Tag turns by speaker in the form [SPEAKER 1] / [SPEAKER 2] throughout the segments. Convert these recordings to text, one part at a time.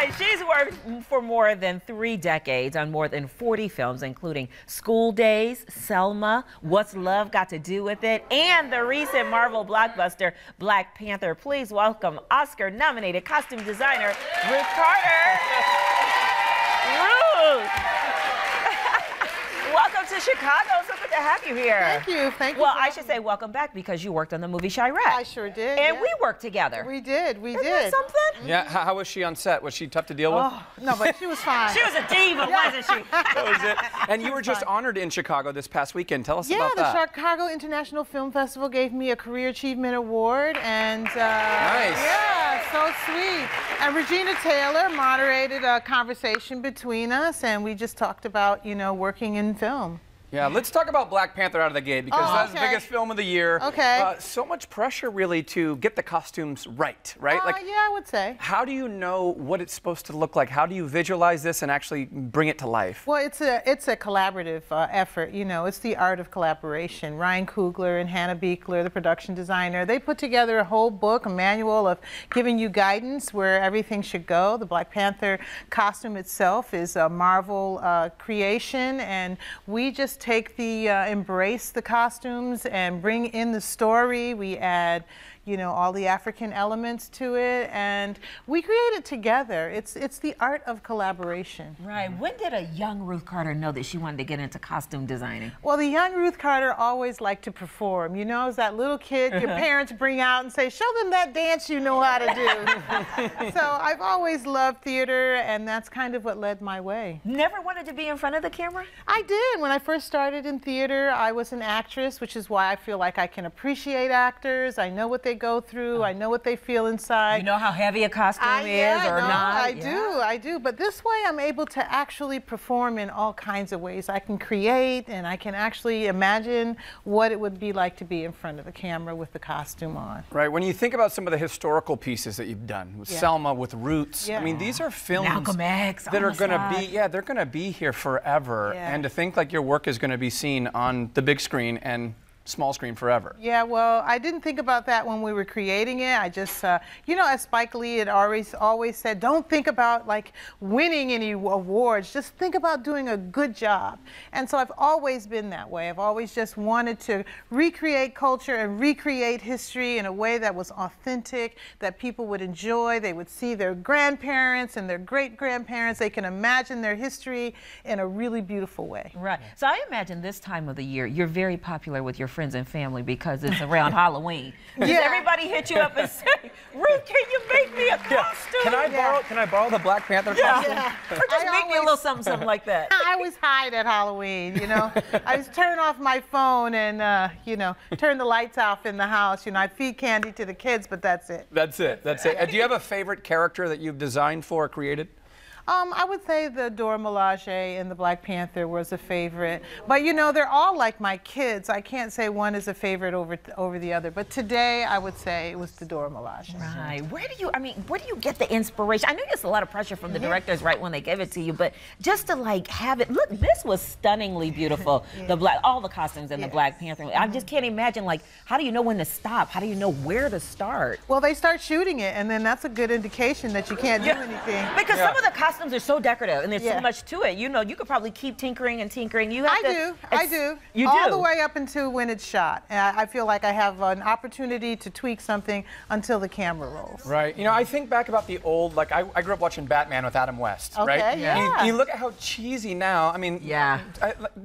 [SPEAKER 1] right, she's worked for more than 3 decades on more than 40 films, including School Daze, Selma, What's Love Got to Do with It, and the recent Marvel blockbuster Black Panther. Please welcome Oscar-nominated costume designer Ruth Carter. Ruth! Welcome to Chicago. So good to have you here.
[SPEAKER 2] Thank you. Thank you.
[SPEAKER 1] Well, I should say welcome back because you worked on the movie Chirac.
[SPEAKER 2] I sure did.
[SPEAKER 1] And
[SPEAKER 2] yeah.
[SPEAKER 1] we worked together.
[SPEAKER 2] We did. We
[SPEAKER 1] Isn't
[SPEAKER 2] did.
[SPEAKER 1] that something?
[SPEAKER 3] Yeah. How was she on set? Was she tough to deal with?
[SPEAKER 2] Oh, no, but she was fine.
[SPEAKER 1] She was a diva, wasn't she?
[SPEAKER 3] That was it. And you were just honored in Chicago this past weekend. Tell us about that.
[SPEAKER 2] Yeah, the Chicago International Film Festival gave me a Career Achievement Award, and
[SPEAKER 3] Nice.
[SPEAKER 2] yeah, so sweet. And Regina Taylor moderated a conversation between us, and we just talked about, you know, working in film.
[SPEAKER 3] Yeah, let's talk about Black Panther out of the gate because that's the biggest film of the year.
[SPEAKER 2] Okay.
[SPEAKER 3] So much pressure really to get the costumes right? Yeah,
[SPEAKER 2] I would say.
[SPEAKER 3] How do you know what it's supposed to look like? How do you visualize this and actually bring it to life?
[SPEAKER 2] Well, it's a collaborative effort. You know, it's the art of collaboration. Ryan Coogler and Hannah Beekler, the production designer, they put together a whole book, a manual of giving you guidance where everything should go. The Black Panther costume itself is a Marvel creation, and we just embrace the costumes and bring in the story. We add, you know, all the African elements to it, and we create it together. It's the art of collaboration.
[SPEAKER 1] Right. When did a young Ruth Carter know that she wanted to get into costume designing?
[SPEAKER 2] Well, the young Ruth Carter always liked to perform. You know, as that little kid your parents bring out and say, show them that dance you know how to do. So I've always loved theater, and that's kind of what led my way.
[SPEAKER 1] Never wanted to be in front of the camera?
[SPEAKER 2] I did. When I first started in theater, I was an actress, which is why I feel like I can appreciate actors. I know what they go through. I know what they feel inside.
[SPEAKER 1] You know how heavy a costume is or not?
[SPEAKER 2] I do. But this way I'm able to actually perform in all kinds of ways. I can create, and I can actually imagine what it would be like to be in front of the camera with the costume on.
[SPEAKER 3] Right. When you think about some of the historical pieces that you've done, with Selma, with Roots, I mean, these are films that are going to be, they're going to be here forever. And to think like your work is going to be seen on the big screen and small screen forever.
[SPEAKER 2] Yeah, well, I didn't think about that when we were creating it. I just, you know, as Spike Lee had always said, don't think about like winning any awards, just think about doing a good job. And so I've always been that way. I've always just wanted to recreate culture and recreate history in a way that was authentic, that people would enjoy. They would see their grandparents and their great-grandparents. They can imagine their history in a really beautiful way.
[SPEAKER 1] Right. So I imagine this time of the year, you're very popular with your friends and family because it's around Halloween. Does everybody hit you up and say, Ruth, can you make me a costume?
[SPEAKER 3] Can I borrow the Black Panther costume?
[SPEAKER 1] Or just make me a little something like that.
[SPEAKER 2] I always hide at Halloween, you know. I just turn off my phone and, you know, turn the lights off in the house. You know, I feed candy to the kids, but that's it.
[SPEAKER 3] That's it. Do you have a favorite character that you've designed for or created?
[SPEAKER 2] I would say the Dora Milaje in the Black Panther was a favorite. But, you know, they're all like my kids. I can't say one is a favorite over the other. But today, I would say it was the Dora Milaje.
[SPEAKER 1] Right. Where do you get the inspiration? I know it's a lot of pressure from the directors right when they give it to you, but just to like have it, look, this was stunningly beautiful. All the costumes in the Black Panther. I just can't imagine, like, how do you know when to stop? How do you know where to start?
[SPEAKER 2] Well, they start shooting it, and then that's a good indication that you can't do anything.
[SPEAKER 1] Because some of the costumes are so decorative, and there's so much to it. You know, you could probably keep tinkering and tinkering. You have
[SPEAKER 2] I do.
[SPEAKER 1] You
[SPEAKER 2] all
[SPEAKER 1] do?
[SPEAKER 2] The way up until when it's shot. And I feel like I have an opportunity to tweak something until the camera rolls.
[SPEAKER 3] Right. You know, I think back about the old, like, I grew up watching Batman with Adam West, right?
[SPEAKER 2] Yeah.
[SPEAKER 3] You look at how cheesy now, I mean,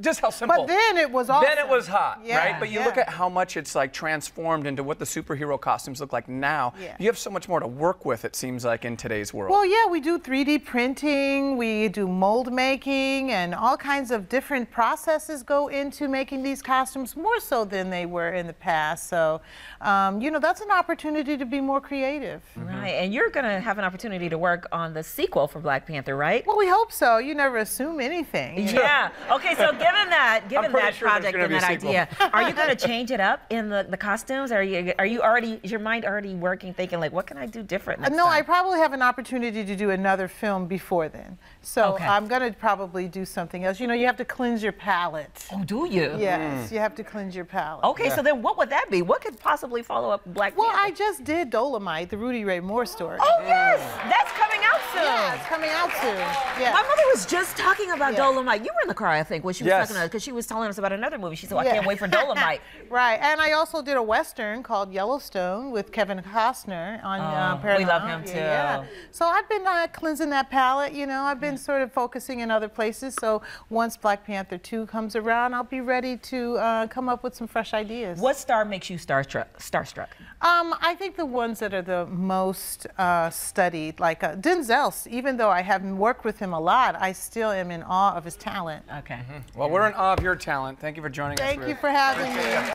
[SPEAKER 3] just how simple.
[SPEAKER 2] But then it was awesome.
[SPEAKER 3] Then it was hot, right? But you look at how much it's like transformed into what the superhero costumes look like now. You have so much more to work with, it seems like, in today's world.
[SPEAKER 2] Well, yeah, we do 3D printing. We do mold making, and all kinds of different processes go into making these costumes, more so than they were in the past. So, you know, that's an opportunity to be more creative.
[SPEAKER 1] Right, and you're going to have an opportunity to work on the sequel for Black Panther, right?
[SPEAKER 2] Well, we hope so. You never assume anything. You know?
[SPEAKER 1] Okay, so given that project and that idea, are you going to change it up in the costumes? Are you already, is your mind already working, thinking like, what can I do different next time?
[SPEAKER 2] I probably have an opportunity to do another film before before then. So I'm going to probably do something else. You know, you have to cleanse your palate.
[SPEAKER 1] Oh, do you?
[SPEAKER 2] Yes, you have to cleanse your palate.
[SPEAKER 1] Okay, so then what would that be? What could possibly follow up Black Panther?
[SPEAKER 2] Well, I just did Dolomite, the Rudy Ray Moore story.
[SPEAKER 1] Oh, yes, that's coming out soon.
[SPEAKER 2] Yeah, it's coming out soon. Yeah.
[SPEAKER 1] My mother was just talking about Dolomite. You were in the car, I think, when she was talking to us, because she was telling us about another movie. She said, I can't wait for Dolomite.
[SPEAKER 2] Right, and I also did a Western called Yellowstone with Kevin Costner on Paramount.
[SPEAKER 1] We love him too.
[SPEAKER 2] Yeah. So I've been cleansing that palette, you know. I've been sort of focusing in other places. So once Black Panther 2 comes around, I'll be ready to come up with some fresh ideas.
[SPEAKER 1] What star makes you starstruck?
[SPEAKER 2] I think the ones that are the most studied, like Denzel, even though I haven't worked with him a lot, I still am in awe of his talent.
[SPEAKER 1] Okay.
[SPEAKER 3] Well, we're in awe of your talent. Thank you for joining us, Ruth.
[SPEAKER 2] Thank you for having me.